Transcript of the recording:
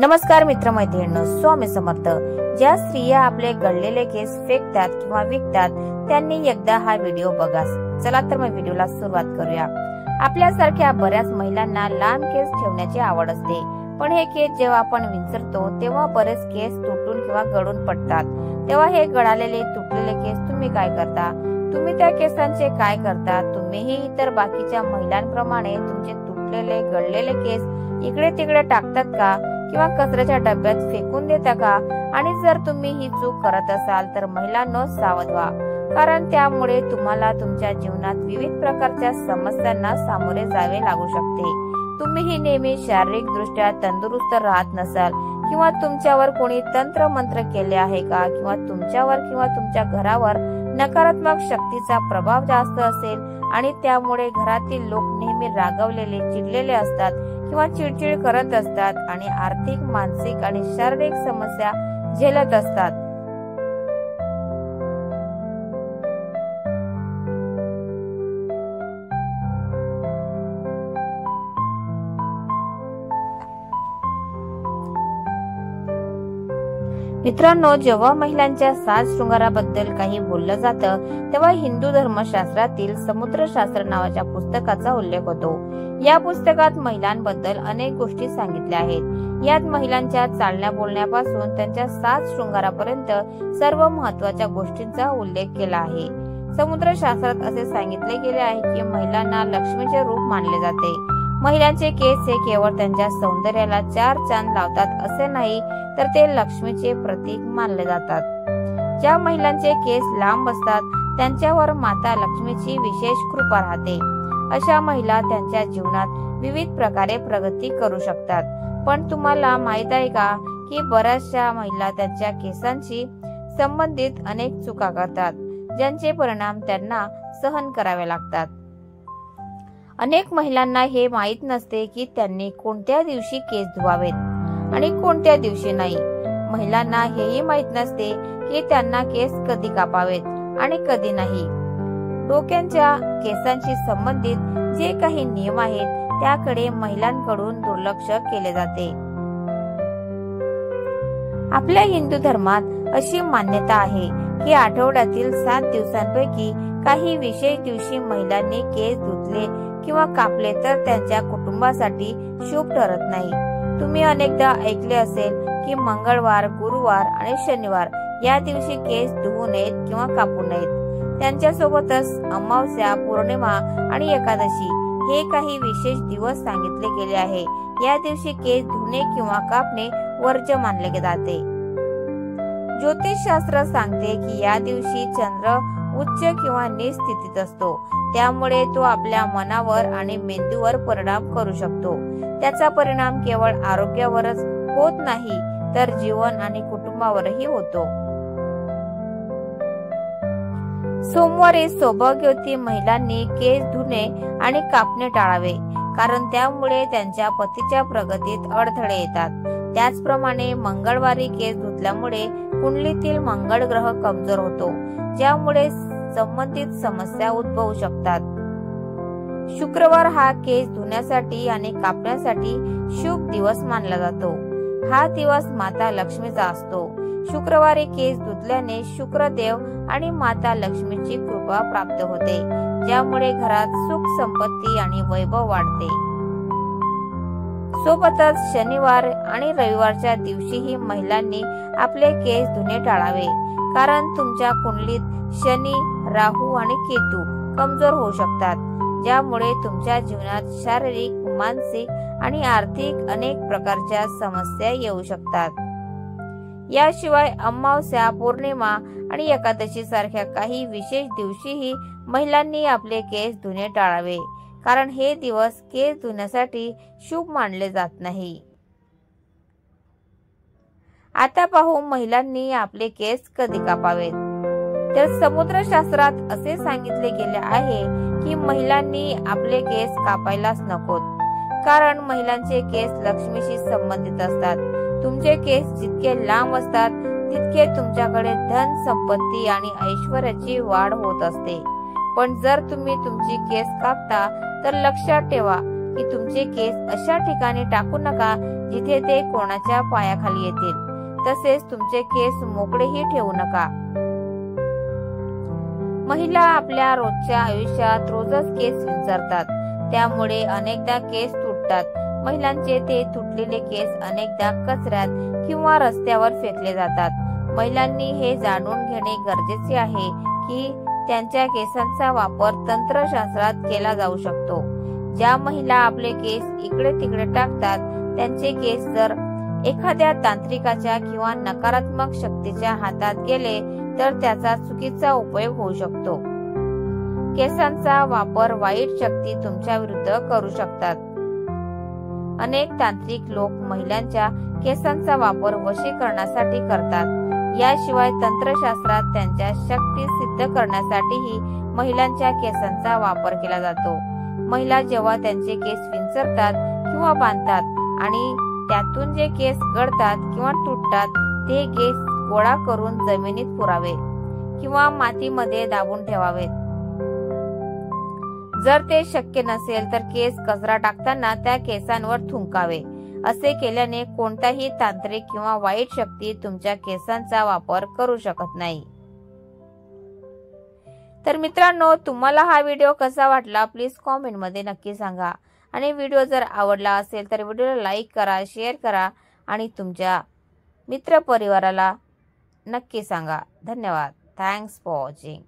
नमस्कार मित्रमैत्रिणींनो, स्वामी समर्थ. ज्या स्त्रिया आपले गळलेले केस फेकतात किंवा विकतात त्यांनी एकदा हा व्हिडिओ बघा. चला तर मग व्हिडिओला सुरुवात करूया. आपल्यासारख्या बऱ्याच महिलांना लांब केस ठेवण्याची आवड असते, पण हे केस जेव्हा आपण विंचरतो तेव्हा बरेच केस तुटून किंवा गळून पडतात. तेव्हा हे गळालेले तुटलेले केस तुम्ही काय करता? तुम्ही त्या केसांचे काय करता? तुम्हीही इतर बाकीच्या महिलांप्रमाणे तुमचे तुटलेले गळलेले केस इकडे तिकडे टाकतात का किंवा कचऱ्याच्या डब्यात फेकून देता का? आणि जर तुम्ही ही चूक करत असाल तर महिलांनो सावध व्हा, कारण त्यामुळे तुम्हाला तुमच्या जीवनात विविध प्रकारच्या समस्यांना सामोरे जावे लागू शकते. तुम्हीही नेहमी शारीरिक दृष्ट्या तंदुरुस्त राहत नसाल किंवा तुमच्यावर कोणी तंत्र मंत्र केले आहे का, किंवा तुमच्यावर किंवा तुमच्या घरावर नकारात्मक शक्तीचा प्रभाव जास्त असेल आणि त्यामुळे घरातील लोक नेहमी रागावलेले, चिडलेले असतात किंवा चिडचिड करत असतात आणि आर्थिक, मानसिक आणि शारीरिक समस्या झेलत असतात. मित्रांनो, जेव्हा महिलांच्या साज शृंगाराबद्दल काही बोललं जातं तेव्हा हिंदू धर्मशास्त्रातील समुद्रशास्त्र नावाच्या पुस्तकाचा उल्लेख होतो. या पुस्तकात महिलांबद्दल अनेक गोष्टी सांगितल्या आहेत. यात महिलांच्या चालण्या बोलण्यापासून त्यांच्या साज शृंगारापर्यंत सर्व महत्वाच्या गोष्टींचा उल्लेख केला आहे. समुद्रशास्त्रात असे सांगितले गेले आहे की महिलांना लक्ष्मीचे रूप मानले जाते. महिलांचे केस हे केवळ त्यांच्या सौंदर्याला चार चांद लावतात असे नाही, तर ते लक्ष्मीचे प्रतीक मानले जातात. ज्या महिलांचे केस लांब असतात त्यांच्यावर माता लक्ष्मीची विशेष कृपा राहते. अशा महिला त्यांच्या जीवनात विविध प्रकारे प्रगती करू शकतात. पण तुम्हाला माहित आहे का की बऱ्याचशा महिला त्यांच्या केसांशी संबंधित अनेक चुका करतात, ज्यांचे परिणाम त्यांना सहन करावे लागतात. अनेक महिलांना हे माहित नसते की त्यांनी कोणत्या दिवशी केस धुवावेत आणि कोणत्या दिवशी नाही. महिलांना हेही माहित नसते की त्यांना केस कधी कापावेत आणि कधी नाही. डोक्याच्या केसांशी संबंधित जे काही नियम आहेत त्याकडे महिलांकडून दुर्लक्ष केले जाते. आपल्या हिंदू धर्मात अशी मान्यता आहे की आठवड्यातील 7 दिवसांपैकी काही विशेष दिवशी महिलांनी केस धुतले किंवा कापले तर त्यांच्या कुटुंबासाठी शुभ ठरत नाही. तुम्ही अनेकदा ऐकले असेल की मंगळवार, गुरुवार आणि शनिवार या दिवशी केस धुवू नयेत किंवा कापू नयेत. त्यांच्यासोबतच अमावस्या, पौर्णिमा आणि एकादशी हे काही विशेष दिवस सांगितले गेले आहे. या दिवशी केस धुणे किंवा कापणे वर्ज्य मानले जाते. ज्योतिषशास्त्र सांगते की या दिवशी चंद्र उच्च किंवा नीच स्थितीत असतो, त्यामुळे तो आपल्या मनावर आणि मेंदूवर परिणाम करू शकतो. त्याचा परिणाम केवळ आरोग्यावरच होत नाही तर जीवन आणि कुटुंबावरही होतो. सोमवारी सौभाग्यवती महिलांनी केस धुणे आणि कापणे टाळावे, कारण त्यामुळे त्यांच्या पतीच्या प्रगतीत अडथळे येतात. त्याचप्रमाणे मंगळवारी केस धुतल्यामुळे कुंडलीतील मंगळ ग्रह कमजोर होतो, ज्यामुळे संबंधित समस्या उद्भवू शकतात. शुक्रवार हा केस धुण्यासाठी आणि कापण्यासाठी शुभ दिवस मानला जातो. हा दिवस माता लक्ष्मीचा असतो. शुक्रवारी केस धुतल्याने शुक्रदेव आणि माता लक्ष्मीची कृपा प्राप्त होते, ज्यामुळे घरात सुख, संपत्ती आणि वैभव वाढते. सोबतच शनिवार आणि रविवारच्या दिवशीही महिलांनी आपले केस धुणे टाळावे, कारण तुमच्या कुंडलीत शनी, राहू आणि केतू कमजोर होऊ शकतात, ज्यामुळे तुमच्या जीवनात शारीरिक, मानसिक आणि आर्थिक अनेक प्रकारच्या समस्या येऊ शकतात. याशिवाय अमावस्या, पौर्णिमा आणि एकादशी सारख्या काही विशेष दिवशीही महिलांनी आपले केस धुणे टाळावे, कारण हे दिवस केस धुण्यासाठी शुभ मानले जात नाही. आता पाहू महिलांनी आपले केस कधी कापावेत. तर समुद्रशास्त्रात असे सांगितले गेले आहे की महिलांनी आपले केस कापायलाच नकोत, कारण महिलांचे केस लक्ष्मीशी संबंधित असतात. तुमचे केस जितके लांब असतात तितके तुमच्याकडे धन, संपत्ती आणि ऐश्वर्याची वाढ होत असते. पण जर तुम्ही तुमची केस कापता तर लक्षात ठेवा की तुमचे केस अशा ठिकाणी टाकू नका जिथे ते कोणाच्या पायाखाली येतील। तसेच तुमचे केस मोकळेही ठेवू नका। महिला आपल्या रोजच्या आयुष्यात रोजच केस विंचरतात, त्यामुळे अनेकदा केस तुटतात। महिलांचे ते तुटलेले केस अनेकदा कचऱ्यात किंवा रस्त्यावर फेकले जातात। महिलांनी हे जाणून घेणे गरजेचे आहे की त्यांच्या केसांचा वापर तंत्रशास्त्रात केला जाऊ शकतो। ज्या महिला आपले केस इकडे तिकडे टाकतात, त्यांचे केस जर एखाद्या तांत्रिकाच्या किंवा नकारात्मक शक्तीच्या हातात गेले तर त्याचा चुकीचा उपयोग होऊ शकतो। केसांचा वापर वाईट शक्ती तुमच्या विरुद्ध करू शकतात। अनेक तांत्रिक लोक महिलांच्या केसांचा वापर वशीकरणासाठी करतात। याशिवाय तंत्रशास्त्रात त्यांच्या शक्ती सिद्ध करण्यासाठीही महिलांच्या केसांचा वापर केला जातो। महिला जेव्हा त्यांचे केस विंचरतात किंवा बांधतात आणि त्यातून जे केस गळतात किंवा तुटतात ते केस गोळा करून जमिनीत पुरावे किंवा मातीमध्ये दाबून ठेवावेत। जर ते शक्य नसेल तर केस कचरा टाकताना त्या केसांवर थुंकावे। असे केल्याने कोणताही तांत्रिक किंवा वाईट शक्ती तुमच्या केसांचा वापर करू शकत नाही। तर मित्रांनो, तुम्हाला हा व्हिडिओ कसा वाटला प्लीज कॉमेंट मध्ये नक्की सांगा। आणि व्हिडिओ जर आवडला असेल तर व्हिडिओला लाईक करा, शेअर करा आणि तुमच्या मित्र परिवाराला नक्की सांगा। धन्यवाद। Thanks for watching.